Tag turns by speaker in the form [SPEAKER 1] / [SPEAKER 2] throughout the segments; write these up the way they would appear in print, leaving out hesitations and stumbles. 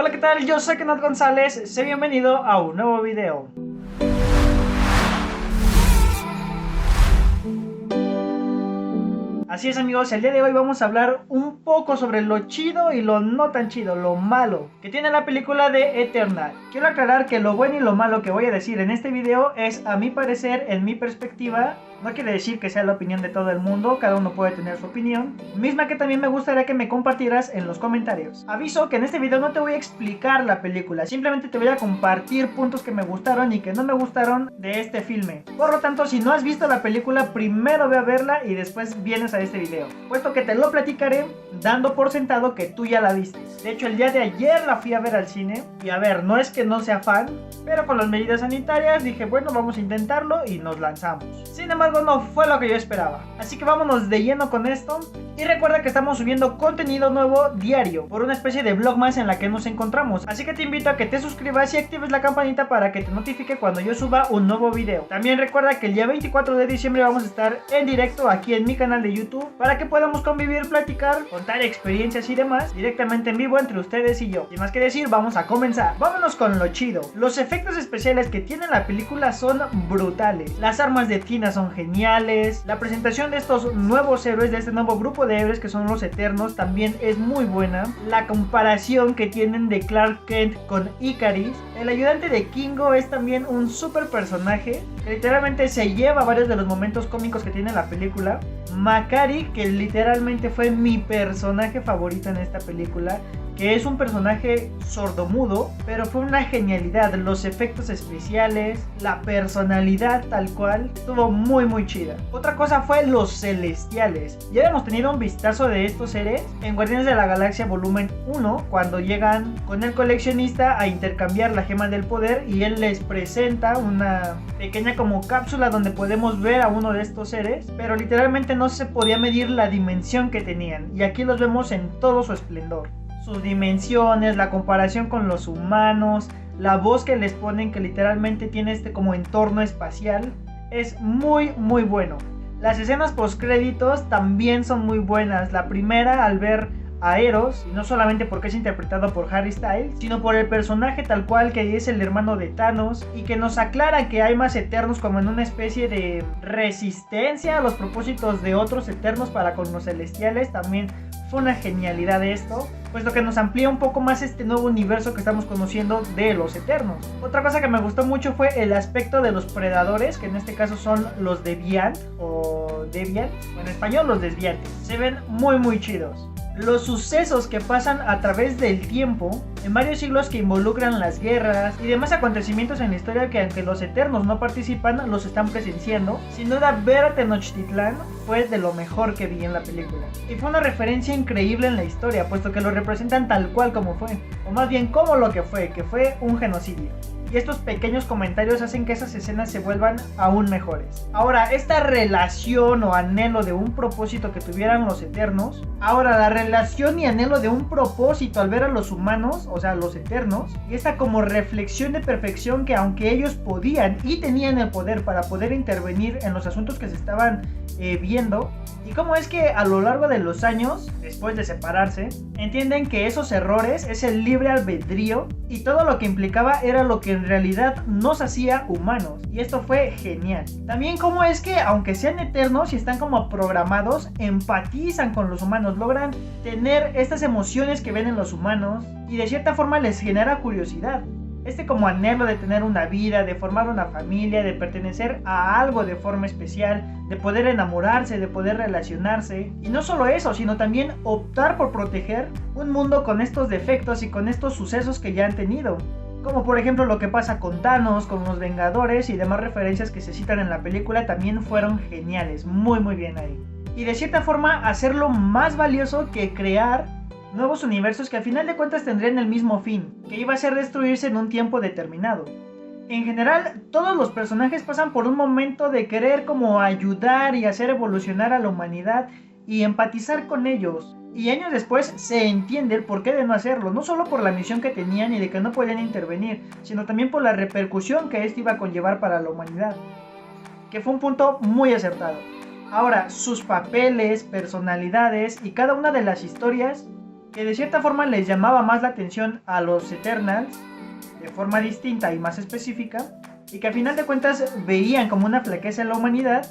[SPEAKER 1] Hola, ¿qué tal? Yo soy Kenneth González, sé bienvenido a un nuevo video. Así es, amigos, el día de hoy vamos a hablar un poco sobre lo chido y lo no tan chido, lo malo que tiene la película de Eternal. Quiero aclarar que lo bueno y lo malo que voy a decir en este video es, a mi parecer, en mi perspectiva. No quiere decir que sea la opinión de todo el mundo, cada uno puede tener su opinión, misma que también me gustaría que me compartieras en los comentarios. Aviso que en este video no te voy a explicar la película, simplemente te voy a compartir puntos que me gustaron y que no me gustaron de este filme. Por lo tanto, si no has visto la película, primero ve a verla y después vienes a este video, puesto que te lo platicaré dando por sentado que tú ya la viste. De hecho, el día de ayer la fui a ver al cine y a ver, no es que no sea fan, pero con las medidas sanitarias dije, bueno, vamos a intentarlo y nos lanzamos. Sin embargo, no fue lo que yo esperaba, así que vámonos de lleno con esto. Y recuerda que estamos subiendo contenido nuevo diario, por una especie de vlog más en la que nos encontramos, así que te invito a que te suscribas y actives la campanita para que te notifique cuando yo suba un nuevo video. También recuerda que el día 24 de diciembre vamos a estar en directo aquí en mi canal de YouTube, para que podamos convivir, platicar, contar experiencias y demás directamente en vivo entre ustedes y yo. Sin más que decir, vamos a comenzar. Vámonos con lo chido. Los efectos especiales que tiene la película son brutales, las armas de Tina son geniales, la presentación de estos nuevos héroes, de este nuevo grupo de héroes que son los Eternos, también es muy buena. La comparación que tienen de Clark Kent con Ikaris. El ayudante de Kingo es también un super personaje que literalmente se lleva varios de los momentos cómicos que tiene la película. Makari, que literalmente fue mi personaje favorito en esta película, que es un personaje sordomudo, pero fue una genialidad. Los efectos especiales, la personalidad tal cual, estuvo muy chida. Otra cosa fue los celestiales. Ya habíamos tenido un vistazo de estos seres en Guardianes de la Galaxia volumen 1, cuando llegan con el coleccionista a intercambiar la gema del poder y él les presenta una pequeña como cápsula donde podemos ver a uno de estos seres, pero literalmente no se podía medir la dimensión que tenían, y aquí los vemos en todo su esplendor. Sus dimensiones, la comparación con los humanos, la voz que les ponen, que literalmente tiene este como entorno espacial, es muy bueno. Las escenas post créditos también son muy buenas. La primera, al ver a Eros, y no solamente porque es interpretado por Harry Styles, sino por el personaje tal cual, que es el hermano de Thanos, y que nos aclara que hay más Eternos como en una especie de resistencia a los propósitos de otros Eternos para con los celestiales. También fue una genialidad esto, puesto que nos amplía un poco más este nuevo universo que estamos conociendo de los Eternos. Otra cosa que me gustó mucho fue el aspecto de los predadores, que en este caso son los Deviant o Deviant, o en español los desviantes. Se ven muy chidos. Los sucesos que pasan a través del tiempo en varios siglos, que involucran las guerras y demás acontecimientos en la historia que, aunque los Eternos no participan, los están presenciando. Sin duda, ver a Tenochtitlán fue de lo mejor que vi en la película, y fue una referencia increíble en la historia, puesto que lo representan tal cual como fue, o más bien como lo que fue un genocidio. Y estos pequeños comentarios hacen que esas escenas se vuelvan aún mejores. Ahora, esta relación o anhelo de un propósito que tuvieran los Eternos. Ahora, la relación y anhelo de un propósito al ver a los humanos, o sea, los Eternos. Y esta como reflexión de perfección, que aunque ellos podían y tenían el poder para poder intervenir en los asuntos que se estaban viendo. Y cómo es que a lo largo de los años, después de separarse, entienden que esos errores es el libre albedrío, y todo lo que implicaba era lo que en realidad nos hacía humanos. Y esto fue genial. También cómo es que, aunque sean Eternos y están como programados, empatizan con los humanos, logran tener estas emociones que ven en los humanos, y de cierta forma les genera curiosidad. Este como anhelo de tener una vida, de formar una familia, de pertenecer a algo de forma especial, de poder enamorarse, de poder relacionarse. Y no solo eso, sino también optar por proteger un mundo con estos defectos y con estos sucesos que ya han tenido. Como por ejemplo lo que pasa con Thanos, con los Vengadores y demás referencias que se citan en la película, también fueron geniales, muy bien ahí. Y de cierta forma hacerlo más valioso que crear nuevos universos que al final de cuentas tendrían el mismo fin, que iba a ser destruirse en un tiempo determinado. En general, todos los personajes pasan por un momento de querer como ayudar y hacer evolucionar a la humanidad y empatizar con ellos. Y años después se entiende el porqué de no hacerlo, no solo por la misión que tenían y de que no podían intervenir, sino también por la repercusión que esto iba a conllevar para la humanidad, que fue un punto muy acertado. Ahora, sus papeles, personalidades y cada una de las historias que de cierta forma les llamaba más la atención a los Eternals, de forma distinta y más específica, y que a final de cuentas veían como una flaqueza en la humanidad,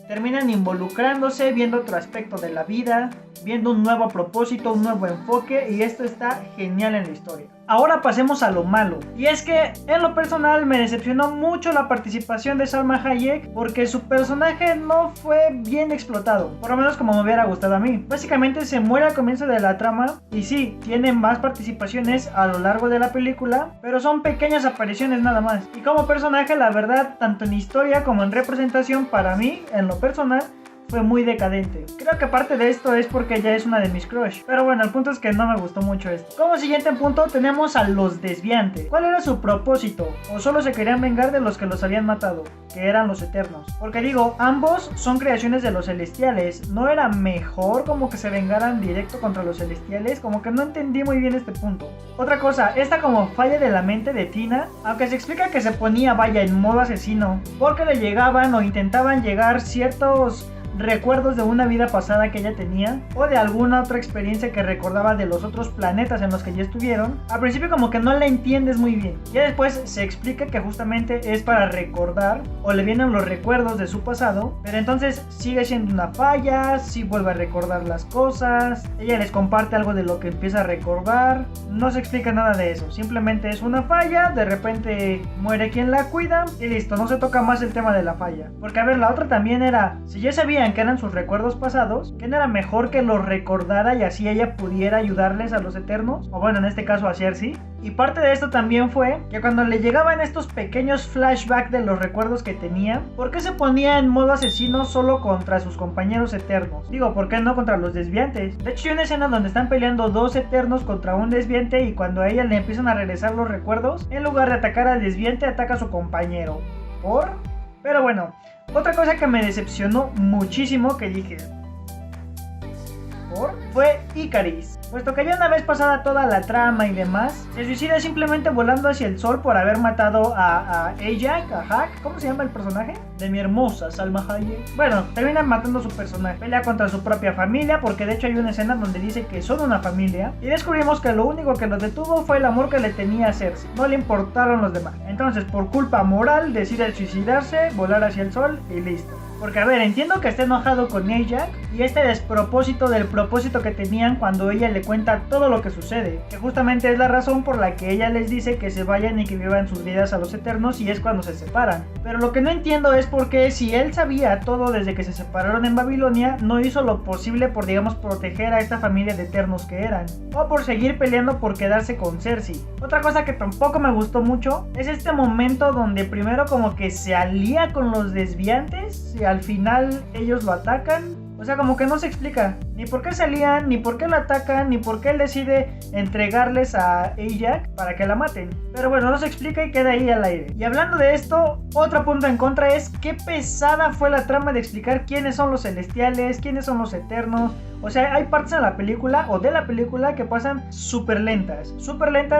[SPEAKER 1] terminan involucrándose, viendo otro aspecto de la vida, viendo un nuevo propósito, un nuevo enfoque, y esto está genial en la historia. Ahora pasemos a lo malo, y es que en lo personal me decepcionó mucho la participación de Salma Hayek, porque su personaje no fue bien explotado, por lo menos como me hubiera gustado a mí. Básicamente se muere al comienzo de la trama, y sí, tiene más participaciones a lo largo de la película, pero son pequeñas apariciones nada más. Y como personaje, la verdad, tanto en historia como en representación, para mí, en lo personal, fue muy decadente. Creo que parte de esto es porque ella es una de mis crush. Pero bueno, el punto es que no me gustó mucho esto. Como siguiente punto tenemos a los desviantes. ¿Cuál era su propósito? ¿O solo se querían vengar de los que los habían matado? Que eran los Eternos. Porque digo, ambos son creaciones de los Celestiales. ¿No era mejor como que se vengaran directo contra los Celestiales? Como que no entendí muy bien este punto. Otra cosa, esta como falla de la mente de Tina, aunque se explica que se ponía, vaya, en modo asesino, porque le llegaban o intentaban llegar ciertos recuerdos de una vida pasada que ella tenía, o de alguna otra experiencia que recordaba de los otros planetas en los que ya estuvieron. Al principio como que no la entiendes muy bien, ya después se explica que justamente es para recordar, o le vienen los recuerdos de su pasado, pero entonces sigue siendo una falla, sí vuelve a recordar las cosas, ella les comparte algo de lo que empieza a recordar, no se explica nada de eso, simplemente es una falla, de repente muere quien la cuida y listo, no se toca más el tema de la falla. Porque a ver, la otra también era, si ya sabían que eran sus recuerdos pasados, ¿que no era mejor que los recordara y así ella pudiera ayudarles a los Eternos? O bueno, en este caso a Cersei. Y parte de esto también fue que cuando le llegaban estos pequeños flashbacks de los recuerdos que tenía, ¿por qué se ponía en modo asesino solo contra sus compañeros Eternos? Digo, ¿por qué no contra los desviantes? De hecho hay una escena donde están peleando dos Eternos contra un desviante, y cuando a ella le empiezan a regresar los recuerdos, en lugar de atacar al desviante, ataca a su compañero. ¿Por? Pero bueno, otra cosa que me decepcionó muchísimo, que dije, fue Ikaris. Puesto que ya una vez pasada toda la trama y demás, se suicida simplemente volando hacia el sol por haber matado a Ajak, a Hack, ¿cómo se llama el personaje? De mi hermosa Salma Hayek. Bueno, termina matando a su personaje, pelea contra su propia familia, porque de hecho hay una escena donde dice que son una familia, y descubrimos que lo único que lo detuvo fue el amor que le tenía a Cersei, no le importaron los demás. Entonces, por culpa moral, decide suicidarse, volar hacia el sol y listo. Porque a ver, entiendo que esté enojado con Ajak y este despropósito del propósito que tenían cuando ella le cuenta todo lo que sucede, que justamente es la razón por la que ella les dice que se vayan y que vivan sus vidas a los Eternos, y es cuando se separan. Pero lo que no entiendo es por qué, si él sabía todo desde que se separaron en Babilonia, no hizo lo posible por, digamos, proteger a esta familia de Eternos que eran, o por seguir peleando por quedarse con Cersei. Otra cosa que tampoco me gustó mucho es este momento donde primero como que se alía con los desviantes y al final ellos lo atacan. O sea, como que no se explica ni por qué se alían, ni por qué lo atacan, ni por qué él decide entregarles a Ajak para que la maten. Pero bueno, no se explica y queda ahí al aire. Y hablando de esto, otro punto en contra es qué pesada fue la trama de explicar quiénes son los Celestiales, quiénes son los Eternos. O sea, hay partes de la película o de la película que pasan súper lentas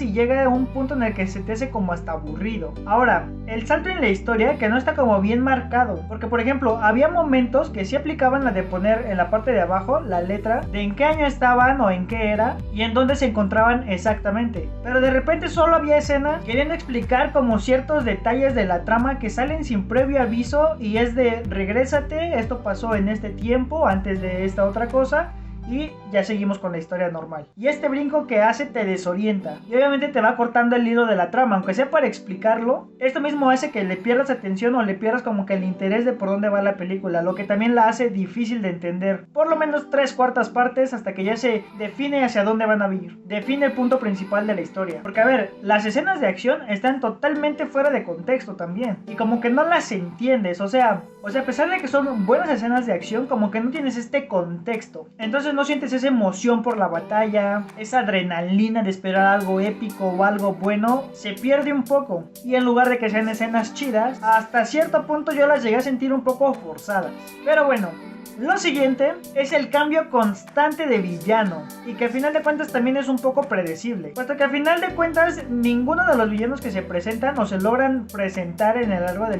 [SPEAKER 1] y llega a un punto en el que se te hace como hasta aburrido. Ahora, el salto en la historia que no está como bien marcado, porque por ejemplo, había momentos que sí aplicaban la de poner en la parte de abajo la letra de en qué año estaban o en qué era y en dónde se encontraban exactamente, pero de repente solo había escenas queriendo explicar como ciertos detalles de la trama que salen sin previo aviso, y es de regrésate, esto pasó en este tiempo antes de esta otra cosa y ya seguimos con la historia normal. Y este brinco que hace te desorienta y obviamente te va cortando el hilo de la trama, aunque sea para explicarlo. Esto mismo hace que le pierdas atención o le pierdas como que el interés de por dónde va la película, lo que también la hace difícil de entender. Por lo menos 3/4 partes hasta que ya se define hacia dónde van a ir, define el punto principal de la historia. Porque a ver, las escenas de acción están totalmente fuera de contexto también, y como que no las entiendes, o sea, a pesar de que son buenas escenas de acción, como que no tienes este contexto, entonces no sientes esa emoción por la batalla, esa adrenalina de esperar algo épico o algo bueno, se pierde un poco. Y en lugar de que sean escenas chidas, hasta cierto punto yo las llegué a sentir un poco forzadas. Pero bueno, Lo siguiente es el cambio constante de villano, y que al final de cuentas también es un poco predecible, puesto que al final de cuentas ninguno de los villanos que se presentan o se logran presentar a lo largo de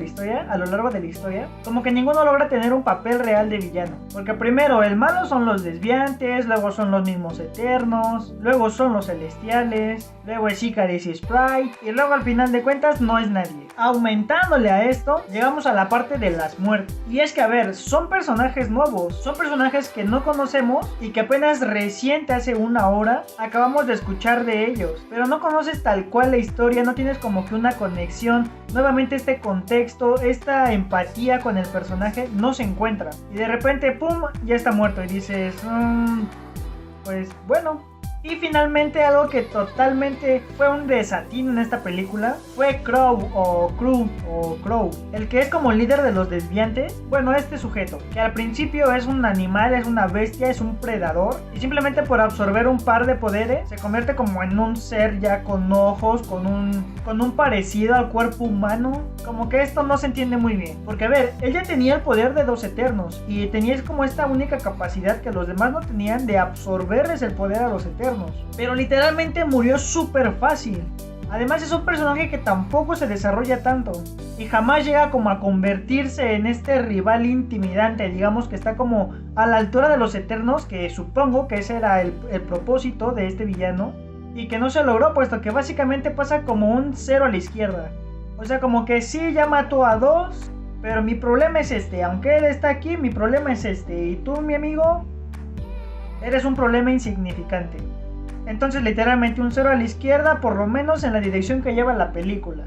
[SPEAKER 1] la historia, como que ninguno logra tener un papel real de villano, porque primero el malo son los desviantes, luego son los mismos eternos, luego son los celestiales, luego es Icarus y Sprite, y luego al final de cuentas no es nadie. Aumentándole a esto, llegamos a la parte de las muertes, y es que a ver, son personajes nuevos, son personajes que no conocemos y que apenas reciente hace una hora acabamos de escuchar de ellos, pero no conoces tal cual la historia, no tienes como que una conexión, nuevamente este contexto, esta empatía con el personaje no se encuentra, y de repente pum, ya está muerto y dices, pues bueno. Y finalmente algo que totalmente fue un desatino en esta película fue Crow, el que es como líder de los desviantes. Bueno, este sujeto, que al principio es un animal, es una bestia, es un predador, y simplemente por absorber un par de poderes se convierte como en un ser ya con ojos, con un parecido al cuerpo humano. Como que esto no se entiende muy bien, porque a ver, él ya tenía el poder de dos eternos y tenía como esta única capacidad que los demás no tenían de absorberles el poder a los eternos, pero literalmente murió súper fácil. Además es un personaje que tampoco se desarrolla tanto y jamás llega como a convertirse en este rival intimidante, digamos que está como a la altura de los eternos, que supongo que ese era el propósito de este villano, y que no se logró, puesto que básicamente pasa como un 0 a la izquierda. O sea, como que sí, ya mató a dos, pero mi problema es este, aunque él está aquí, mi problema es este, y tú, mi amigo, eres un problema insignificante. Entonces literalmente un 0 a la izquierda, por lo menos en la dirección que lleva la película.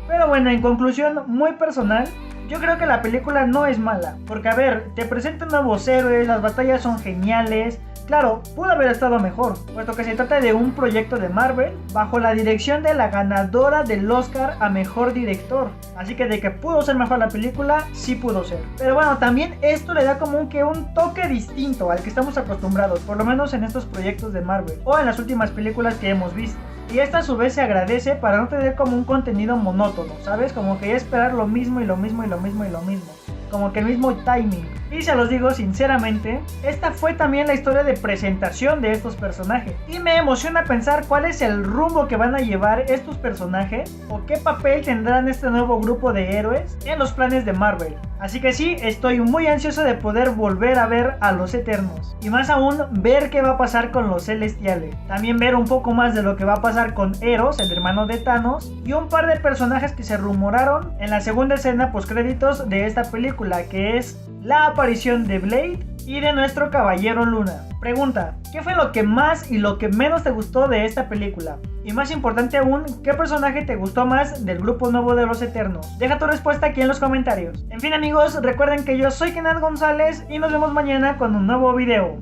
[SPEAKER 1] Pero bueno, en conclusión muy personal, yo creo que la película no es mala, porque a ver, te presentan nuevos héroes, las batallas son geniales. Claro, pudo haber estado mejor, puesto que se trata de un proyecto de Marvel bajo la dirección de la ganadora del Oscar a Mejor Director. Así que de que pudo ser mejor la película, sí pudo ser. Pero bueno, también esto le da como un toque distinto al que estamos acostumbrados, por lo menos en estos proyectos de Marvel o en las últimas películas que hemos visto. Y esta a su vez se agradece para no tener como un contenido monótono, ¿sabes? Como que ya esperar lo mismo y lo mismo y lo mismo y lo mismo. Como que el mismo timing. Y se los digo sinceramente, esta fue también la historia de presentación de estos personajes. Y me emociona pensar cuál es el rumbo que van a llevar estos personajes o qué papel tendrán este nuevo grupo de héroes en los planes de Marvel. Así que sí, estoy muy ansioso de poder volver a ver a los Eternos. Y más aún, ver qué va a pasar con los Celestiales. También ver un poco más de lo que va a pasar con Eros, el hermano de Thanos. Y un par de personajes que se rumoraron en la segunda escena postcréditos de esta película, que es la aparición de Blade y de nuestro Caballero Luna. Pregunta, ¿qué fue lo que más y lo que menos te gustó de esta película? Y más importante aún, ¿qué personaje te gustó más del grupo nuevo de los Eternos? Deja tu respuesta aquí en los comentarios. En fin amigos, recuerden que yo soy Kenneth González y nos vemos mañana con un nuevo video.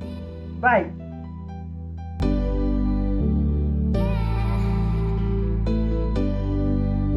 [SPEAKER 1] Bye.